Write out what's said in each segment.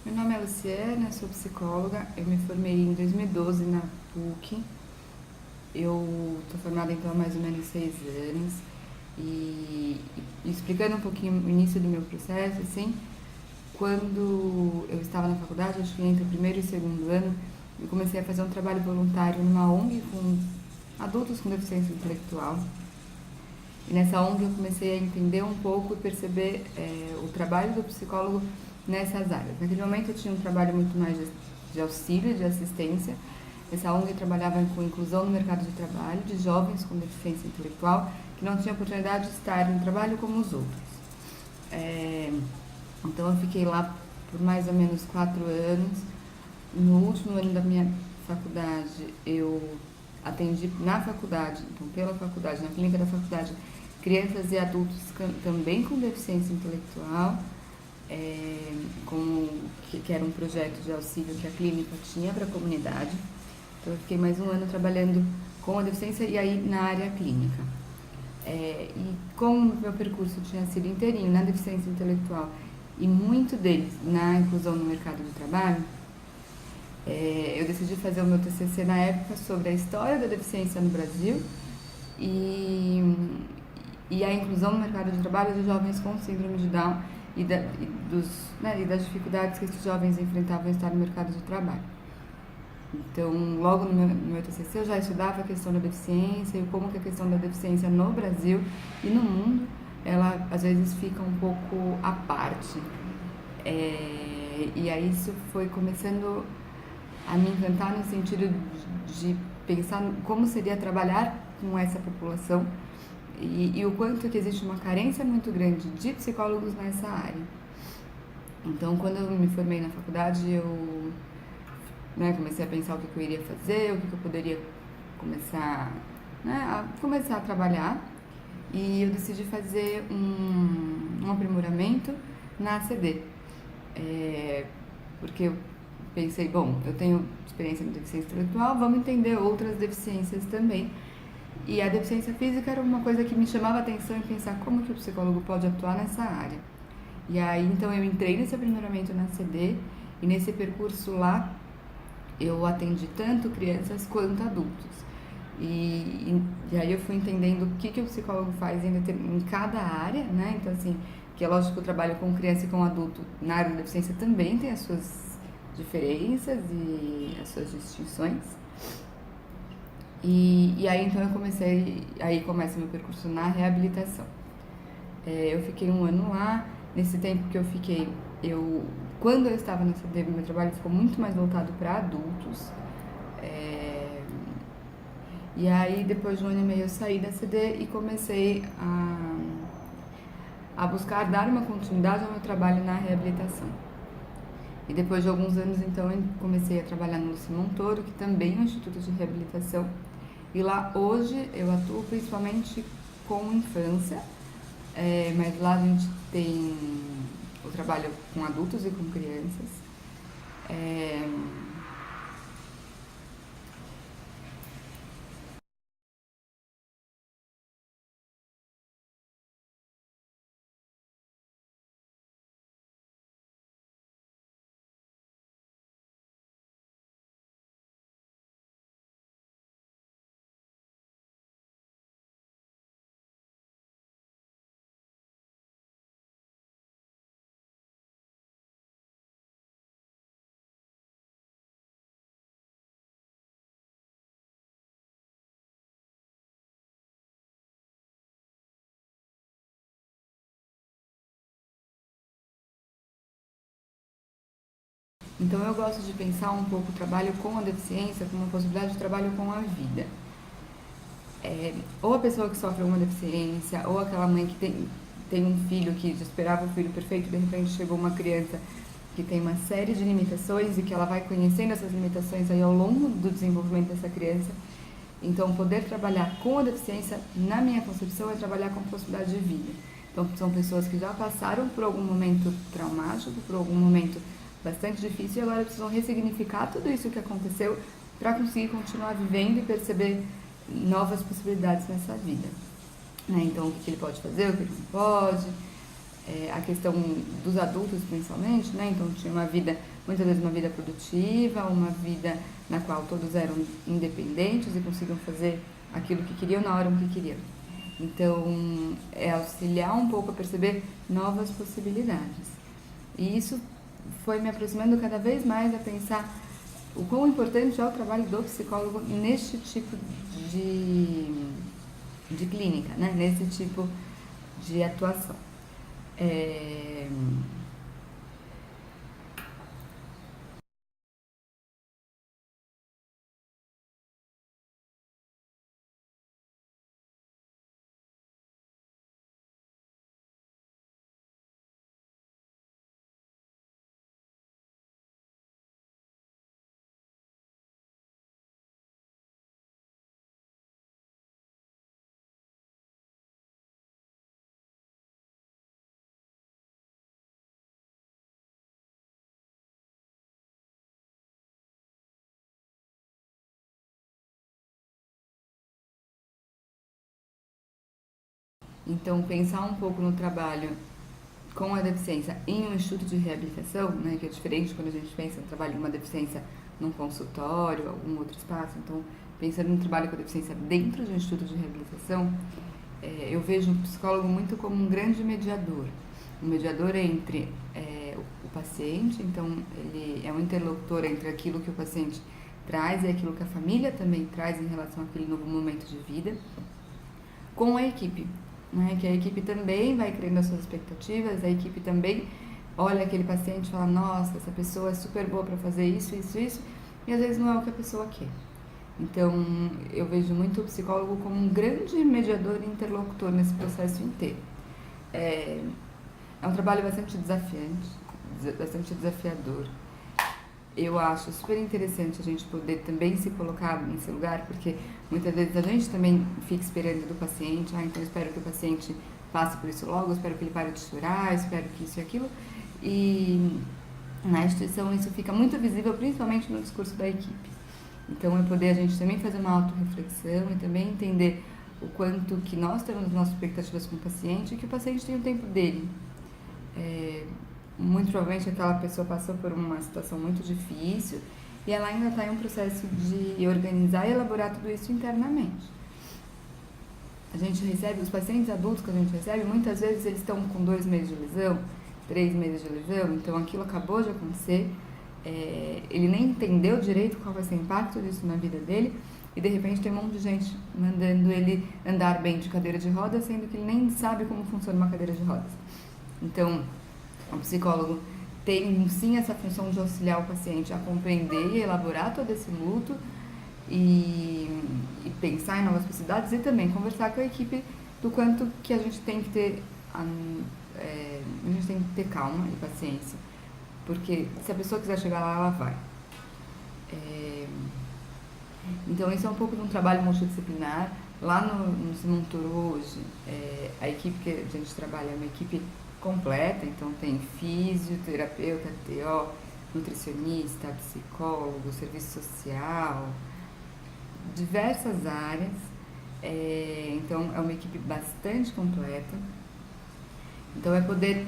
Meu nome é Luciana, sou psicóloga. Eu me formei em 2012 na PUC. Eu estou formada então há mais ou menos 6 anos. E explicando um pouquinho o início do meu processo, assim, quando eu estava na faculdade, acho que entre o primeiro e o segundo ano, eu comecei a fazer um trabalho voluntário numa ONG com adultos com deficiência intelectual. E nessa ONG eu comecei a entender um pouco e perceber o trabalho do psicólogo nessas áreas. Naquele momento eu tinha um trabalho muito mais de auxílio, de assistência. Essa ONG trabalhava com inclusão no mercado de trabalho de jovens com deficiência intelectual que não tinham oportunidade de estar no trabalho como os outros. Então eu fiquei lá por mais ou menos 4 anos. No último ano da minha faculdade, eu atendi na faculdade, então pela faculdade, na clínica da faculdade, crianças e adultos também com deficiência intelectual, que era um projeto de auxílio que a clínica tinha para a comunidade. Então eu fiquei mais um ano trabalhando com a deficiência e aí na área clínica. E como o meu percurso tinha sido inteirinho na deficiência intelectual e muito deles na inclusão no mercado de trabalho, eu decidi fazer o meu TCC na época sobre a história da deficiência no Brasil e a inclusão no mercado de trabalho de jovens com síndrome de Down e das dificuldades que esses jovens enfrentavam em estar no mercado de trabalho. Então, logo no meu TCC eu já estudava a questão da deficiência e como que a questão da deficiência no Brasil e no mundo, ela às vezes fica um pouco à parte. E aí isso foi começando a me encantar no sentido de pensar como seria trabalhar com essa população e o quanto que existe uma carência muito grande de psicólogos nessa área. Então, quando eu me formei na faculdade, eu comecei a pensar o que eu iria fazer, o que eu poderia começar a trabalhar, e eu decidi fazer um aprimoramento na ACD, porque eu pensei, bom, eu tenho experiência em deficiência intelectual, vamos entender outras deficiências também. E a deficiência física era uma coisa que me chamava a atenção em pensar como que o psicólogo pode atuar nessa área. E aí, então, eu entrei nesse aprimoramento na ACD, e nesse percurso lá, eu atendi tanto crianças quanto adultos. E aí eu fui entendendo o que o psicólogo faz em cada área, né? Então, assim, que é lógico que o trabalho com criança e com adulto na área da deficiência também tem as suas diferenças e as suas distinções. E aí então aí começa meu percurso na reabilitação. Eu fiquei um ano lá. Nesse tempo que eu fiquei, quando eu estava na CD, meu trabalho ficou muito mais voltado para adultos. E aí depois de um ano e meio eu saí da CD e comecei a buscar dar uma continuidade ao meu trabalho na reabilitação. E depois de alguns anos, então, eu comecei a trabalhar no Luci Montoro, que também é um instituto de reabilitação. E lá, hoje, eu atuo principalmente com infância, mas lá a gente tem o trabalho com adultos e com crianças. Então, eu gosto de pensar um pouco o trabalho com a deficiência como uma possibilidade de trabalho com a vida. Ou a pessoa que sofre uma deficiência, ou aquela mãe que tem um filho que esperava o filho perfeito, de repente chegou uma criança que tem uma série de limitações e que ela vai conhecendo essas limitações aí ao longo do desenvolvimento dessa criança. Então, poder trabalhar com a deficiência, na minha concepção, é trabalhar com possibilidade de vida. Então, são pessoas que já passaram por algum momento traumático, por algum momento bastante difícil, e agora precisam ressignificar tudo isso que aconteceu para conseguir continuar vivendo e perceber novas possibilidades nessa vida. Então, o que ele pode fazer, o que ele não pode. a questão dos adultos principalmente, né? Então tinha uma vida, muitas vezes uma vida produtiva, uma vida na qual todos eram independentes e conseguiam fazer aquilo que queriam na hora que queriam. Então é auxiliar um pouco a perceber novas possibilidades. E isso foi me aproximando cada vez mais a pensar o quão importante é o trabalho do psicólogo neste tipo de clínica, né? Nesse tipo de atuação. É... Então, pensar um pouco no trabalho com a deficiência em um instituto de reabilitação, né, que é diferente quando a gente pensa no trabalho em uma deficiência num consultório, algum outro espaço. Então, pensando no trabalho com a deficiência dentro de um instituto de reabilitação, eu vejo o psicólogo muito como um grande mediador. Um mediador entre o paciente, então ele é um interlocutor entre aquilo que o paciente traz e aquilo que a família também traz em relação àquele novo momento de vida, com a equipe. Né, que a equipe também vai criando as suas expectativas, a equipe também olha aquele paciente e fala, nossa, essa pessoa é super boa para fazer isso, isso, isso, e às vezes não é o que a pessoa quer. Então, eu vejo muito o psicólogo como um grande mediador e interlocutor nesse processo inteiro. É um trabalho bastante desafiante, bastante desafiador. Eu acho super interessante a gente poder também se colocar nesse lugar, porque muitas vezes a gente também fica esperando do paciente, então eu espero que o paciente passe por isso logo, eu espero que ele pare de chorar, eu espero que isso e aquilo. E na instituição isso fica muito visível, principalmente no discurso da equipe. Então é poder a gente também fazer uma autorreflexão e também entender o quanto que nós temos nossas expectativas com o paciente e que o paciente tem o tempo dele. Muito provavelmente aquela pessoa passou por uma situação muito difícil e ela ainda está em um processo de organizar e elaborar tudo isso internamente. A gente recebe, os pacientes adultos que a gente recebe, muitas vezes eles estão com 2 meses de lesão, 3 meses de lesão, então aquilo acabou de acontecer, ele nem entendeu direito qual vai ser o impacto disso na vida dele e de repente tem um monte de gente mandando ele andar bem de cadeira de rodas, sendo que ele nem sabe como funciona uma cadeira de rodas. Então, o psicólogo tem sim essa função de auxiliar o paciente a compreender e elaborar todo esse luto e pensar em novas possibilidades e também conversar com a equipe do quanto que a gente tem que ter calma e paciência, porque se a pessoa quiser chegar lá, ela vai. Então esse é um pouco de um trabalho multidisciplinar. Lá no Simão Toro hoje, a equipe que a gente trabalha é uma equipe completa, então tem fisioterapeuta, TO, nutricionista, psicólogo, serviço social, diversas áreas. Então é uma equipe bastante completa. Então é poder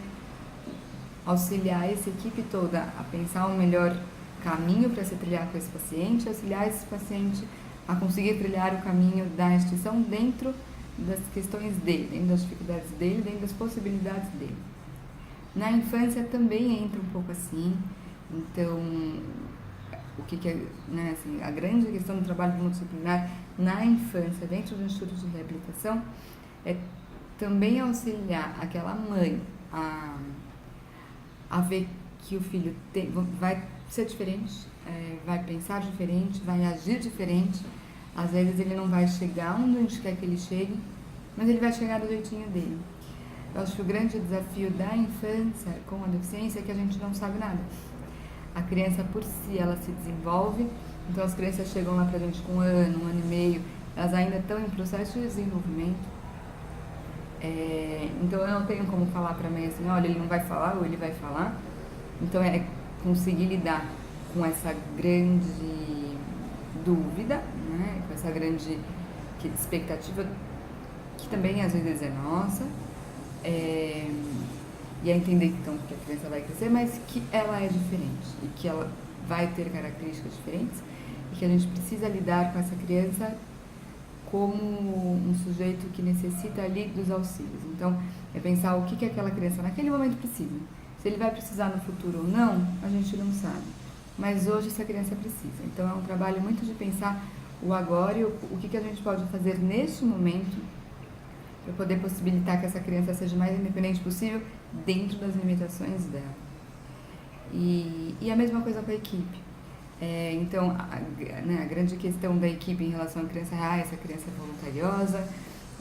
auxiliar essa equipe toda a pensar o melhor caminho para se trilhar com esse paciente, auxiliar esse paciente a conseguir trilhar o caminho da instituição dentro das questões dele, dentro das dificuldades dele, dentro das possibilidades dele. Na infância também entra um pouco assim, então o que é, né, assim, a grande questão do trabalho multidisciplinar na infância, dentro do Instituto de Reabilitação, é também auxiliar aquela mãe a ver que o filho vai ser diferente, vai pensar diferente, vai agir diferente. Às vezes ele não vai chegar onde a gente quer que ele chegue, mas ele vai chegar do jeitinho dele. Eu acho que o grande desafio da infância com a deficiência é que a gente não sabe nada. A criança por si, ela se desenvolve, então as crianças chegam lá pra gente com 1 ano, 1 ano e meio, elas ainda estão em processo de desenvolvimento. Então eu não tenho como falar pra mãe assim, olha, ele não vai falar ou ele vai falar. Então é conseguir lidar com essa grande dúvida, né? Com essa grande expectativa que também às vezes é nossa, e a entender então que a criança vai crescer, mas que ela é diferente e que ela vai ter características diferentes e que a gente precisa lidar com essa criança como um sujeito que necessita ali dos auxílios. Então, é pensar o que aquela criança naquele momento precisa. Se ele vai precisar no futuro ou não, a gente não sabe. Mas hoje essa criança precisa. Então, é um trabalho muito de pensar o agora e o que a gente pode fazer neste momento para poder possibilitar que essa criança seja o mais independente possível dentro das limitações dela. E a mesma coisa com a equipe. Então, a grande questão da equipe em relação à criança é essa criança é voluntariosa,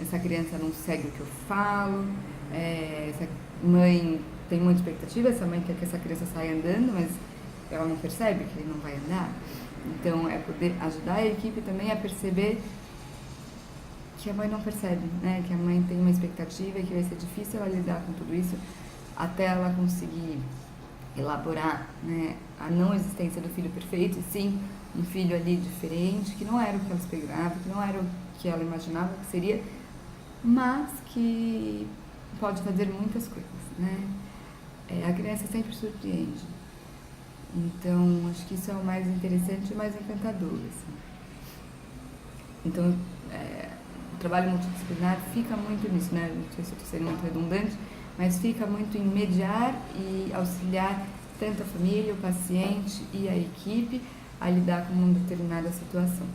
essa criança não segue o que eu falo, essa mãe tem muita expectativa, essa mãe quer que essa criança saia andando, mas ela não percebe que ele não vai andar. Então, é poder ajudar a equipe também a perceber que a mãe não percebe, né? Que a mãe tem uma expectativa e que vai ser difícil ela lidar com tudo isso até ela conseguir elaborar, né, a não existência do filho perfeito, e sim um filho ali diferente, que não era o que ela esperava, que não era o que ela imaginava que seria, mas que pode fazer muitas coisas, né? A criança sempre surpreende. Então, acho que isso é o mais interessante e o mais encantador, assim. Então, o trabalho multidisciplinar fica muito nisso, né? Não sei se eu estou sendo muito redundante, mas fica muito em mediar e auxiliar tanto a família, o paciente e a equipe a lidar com uma determinada situação.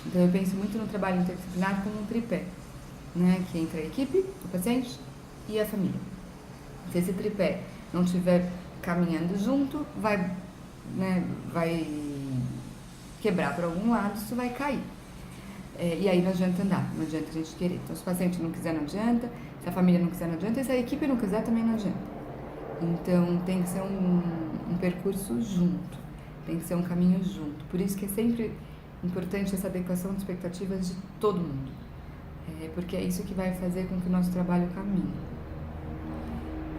Então eu penso muito no trabalho interdisciplinar como um tripé, né? Que entra a equipe, o paciente e a família. Se esse tripé não estiver caminhando junto, vai quebrar por algum lado, isso vai cair. E aí não adianta andar, não adianta a gente querer. Então, se o paciente não quiser, não adianta. Se a família não quiser, não adianta. E se a equipe não quiser, também não adianta. Então, tem que ser um percurso junto. Tem que ser um caminho junto. Por isso que é sempre importante essa adequação de expectativas de todo mundo. Porque é isso que vai fazer com que o nosso trabalho caminhe.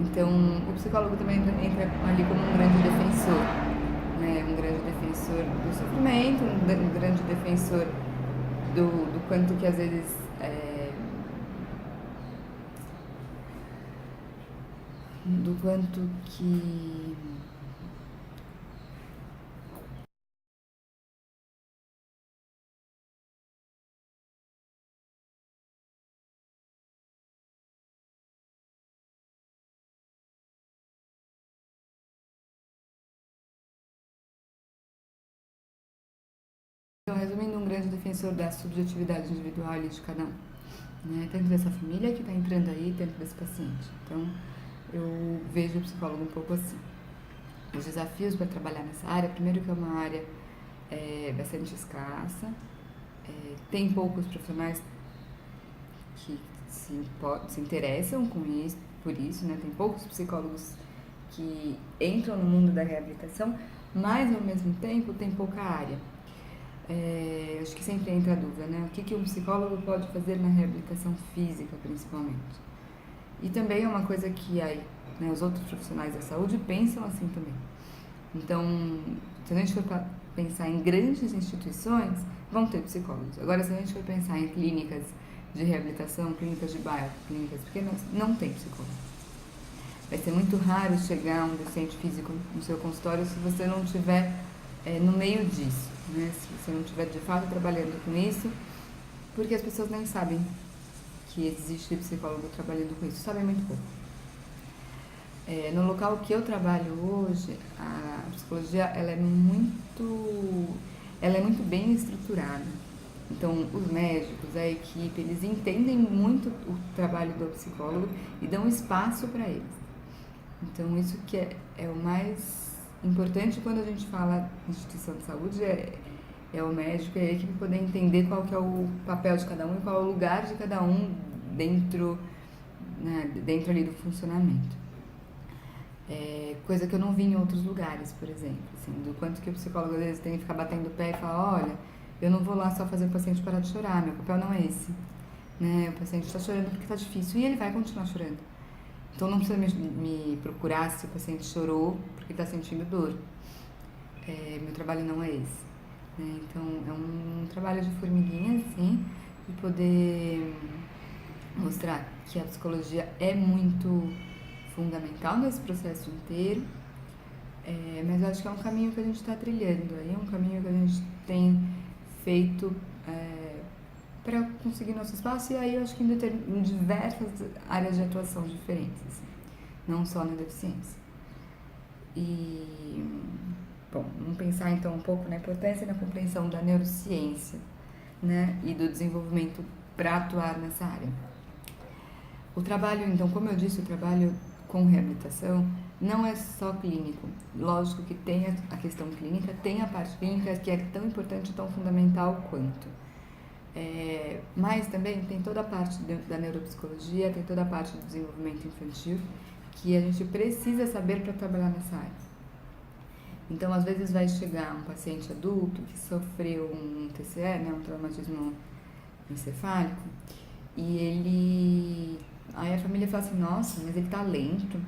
Então, o psicólogo também entra ali como um grande defensor. Né? Um grande defensor do sofrimento, um grande defensor do quanto que às vezes do quanto que então, resumindo, um grande defensor da subjetividade individual de cada um, né? Tanto dessa família que está entrando aí, tanto desse paciente. Então, eu vejo o psicólogo um pouco assim. Os desafios para trabalhar nessa área, primeiro que é uma área bastante escassa, tem poucos profissionais que se interessam com isso, por isso, né? Tem poucos psicólogos que entram no mundo da reabilitação, mas ao mesmo tempo tem pouca área. Acho que sempre entra a dúvida, né? O que um psicólogo pode fazer na reabilitação física, principalmente? E também é uma coisa que os outros profissionais da saúde pensam assim também. Então, se a gente for pensar em grandes instituições, vão ter psicólogos. Agora, se a gente for pensar em clínicas de reabilitação, clínicas de bairro, clínicas pequenas, não tem psicólogo. Vai ser muito raro chegar um docente físico no seu consultório se você não estiver no meio disso, né? Se você não estiver de fato trabalhando com isso, porque as pessoas nem sabem que existe psicólogo trabalhando com isso, sabem muito pouco. No local que eu trabalho hoje, a psicologia ela é muito bem estruturada. Então, os médicos, a equipe, eles entendem muito o trabalho do psicólogo e dão espaço para eles. Então, isso que é o mais importante quando a gente fala em instituição de saúde, é o médico e a equipe poder entender qual que é o papel de cada um e qual é o lugar de cada um dentro ali do funcionamento. Coisa que eu não vi em outros lugares, por exemplo, assim, do quanto que o psicólogo às vezes tem que ficar batendo o pé e falar, olha, eu não vou lá só fazer o paciente parar de chorar, meu papel não é esse, né? O paciente está chorando porque está difícil e ele vai continuar chorando. Então não precisa me procurar se o paciente chorou porque está sentindo dor. Meu trabalho não é esse, né? Então é um trabalho de formiguinha, assim, de poder mostrar que a psicologia é muito fundamental nesse processo inteiro, mas eu acho que é um caminho que a gente está trilhando aí, um caminho que a gente tem feito para conseguir nosso espaço, e aí eu acho que em diversas áreas de atuação diferentes, assim, não só na deficiência. E, bom, vamos pensar então um pouco na importância e na compreensão da neurociência, né, e do desenvolvimento para atuar nessa área. O trabalho, então, como eu disse, o trabalho com reabilitação não é só clínico. Lógico que tem a questão clínica, tem a parte clínica que é tão importante e tão fundamental quanto. Mas também tem toda a parte da neuropsicologia, tem toda a parte do desenvolvimento infantil que a gente precisa saber para trabalhar nessa área. Então, às vezes vai chegar um paciente adulto que sofreu um TCE, né, um traumatismo encefálico, e aí a família fala assim, nossa, mas ele tá lento,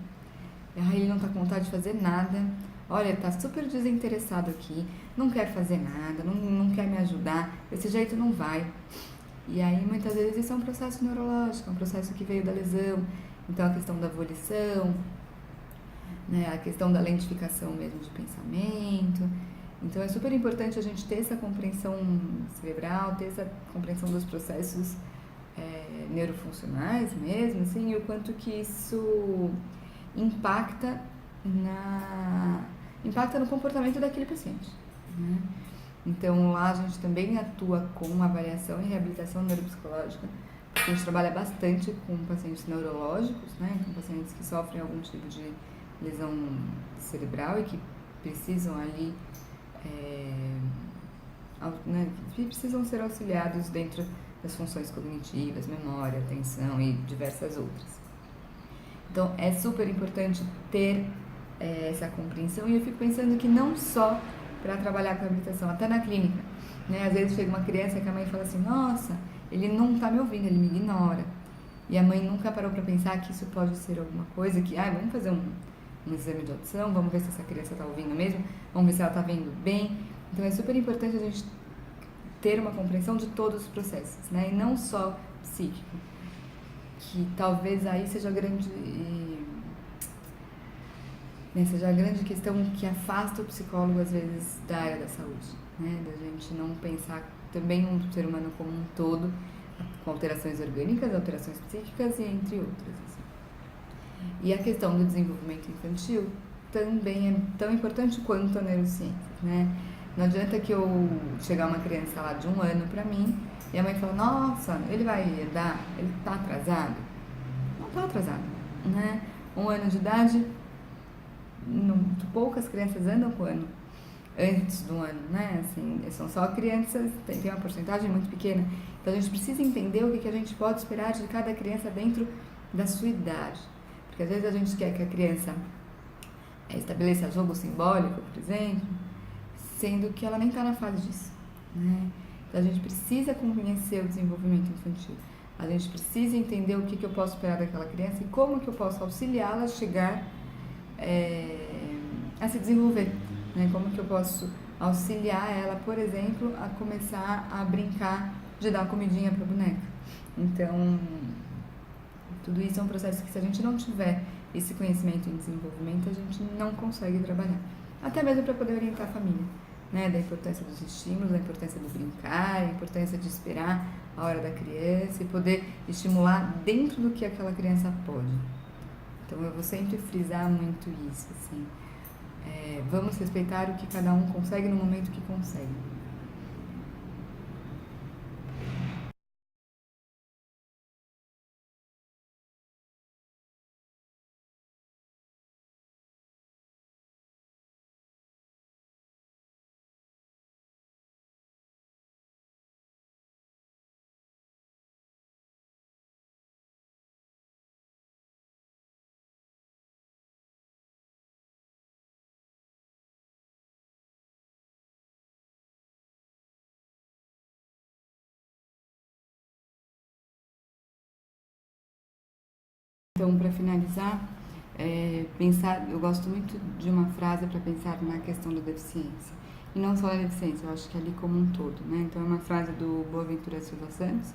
aí ele não tá com vontade de fazer nada, olha, ele tá super desinteressado aqui, não quer fazer nada, não quer me ajudar, desse jeito não vai. E aí muitas vezes isso é um processo neurológico, é um processo que veio da lesão, então a questão da volição, né, a questão da lentificação mesmo de pensamento. Então é super importante a gente ter essa compreensão cerebral, ter essa compreensão dos processos neurofuncionais mesmo, assim, e o quanto que isso impacta no comportamento daquele paciente, né? Então lá a gente também atua com avaliação e reabilitação neuropsicológica, porque a gente trabalha bastante com pacientes neurológicos, né, com pacientes que sofrem algum tipo de lesão cerebral e que precisam ali né, que precisam ser auxiliados dentro das funções cognitivas, memória, atenção e diversas outras. Então é super importante ter essa compreensão, e eu fico pensando que não só para trabalhar com a habilitação, até na clínica, né? Às vezes chega uma criança que a mãe fala assim, nossa, ele não está me ouvindo, ele me ignora. E a mãe nunca parou para pensar que isso pode ser alguma coisa, que vamos fazer um exame de audição, vamos ver se essa criança está ouvindo mesmo, vamos ver se ela está vendo bem. Então é super importante a gente ter uma compreensão de todos os processos, né? E não só psíquico, que talvez aí seja a grande questão que afasta o psicólogo às vezes da área da saúde, né? Da gente não pensar também um ser humano como um todo, com alterações orgânicas, alterações psíquicas e entre outras, assim. E a questão do desenvolvimento infantil também é tão importante quanto a neurociência, né? Não adianta que eu chegar uma criança lá de 1 ano pra mim e a mãe fala, nossa, ele vai andar, ele tá atrasado. Não tá atrasado, né? 1 ano de idade, poucas crianças andam com o ano antes do ano, né? Assim, são só crianças, tem uma porcentagem muito pequena. Então a gente precisa entender o que a gente pode esperar de cada criança dentro da sua idade. Porque às vezes a gente quer que a criança estabeleça jogo simbólico, por exemplo, sendo que ela nem está na fase disso, né? Então a gente precisa conhecer o desenvolvimento infantil. A gente precisa entender o que eu posso esperar daquela criança e como que eu posso auxiliá-la a chegar a se desenvolver, né? Como que eu posso auxiliar ela, por exemplo, a começar a brincar de dar comidinha para a boneca. Então, tudo isso é um processo que, se a gente não tiver esse conhecimento em desenvolvimento, a gente não consegue trabalhar. Até mesmo para poder orientar a família, né? Da importância dos estímulos, da importância do brincar, a importância de esperar a hora da criança e poder estimular dentro do que aquela criança pode. Então eu vou sempre frisar muito isso, assim. Vamos respeitar o que cada um consegue no momento que consegue. Então, para finalizar, eu gosto muito de uma frase para pensar na questão da deficiência. E não só da deficiência, eu acho que ali como um todo, né? Então, é uma frase do Boaventura Silva Santos,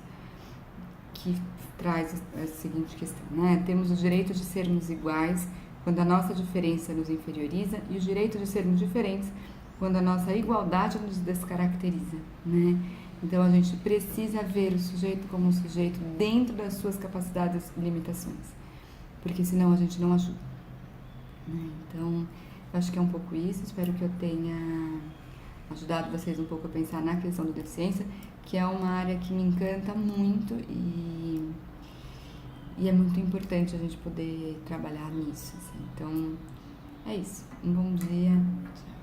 que traz a seguinte questão, né? Temos o direito de sermos iguais quando a nossa diferença nos inferioriza e o direito de sermos diferentes quando a nossa igualdade nos descaracteriza, né? Então a gente precisa ver o sujeito como um sujeito dentro das suas capacidades e limitações, porque senão a gente não ajuda, né? Então, eu acho que é um pouco isso. Espero que eu tenha ajudado vocês um pouco a pensar na questão da deficiência, que é uma área que me encanta muito e é muito importante a gente poder trabalhar nisso, assim. Então, é isso. Um bom dia. Tchau.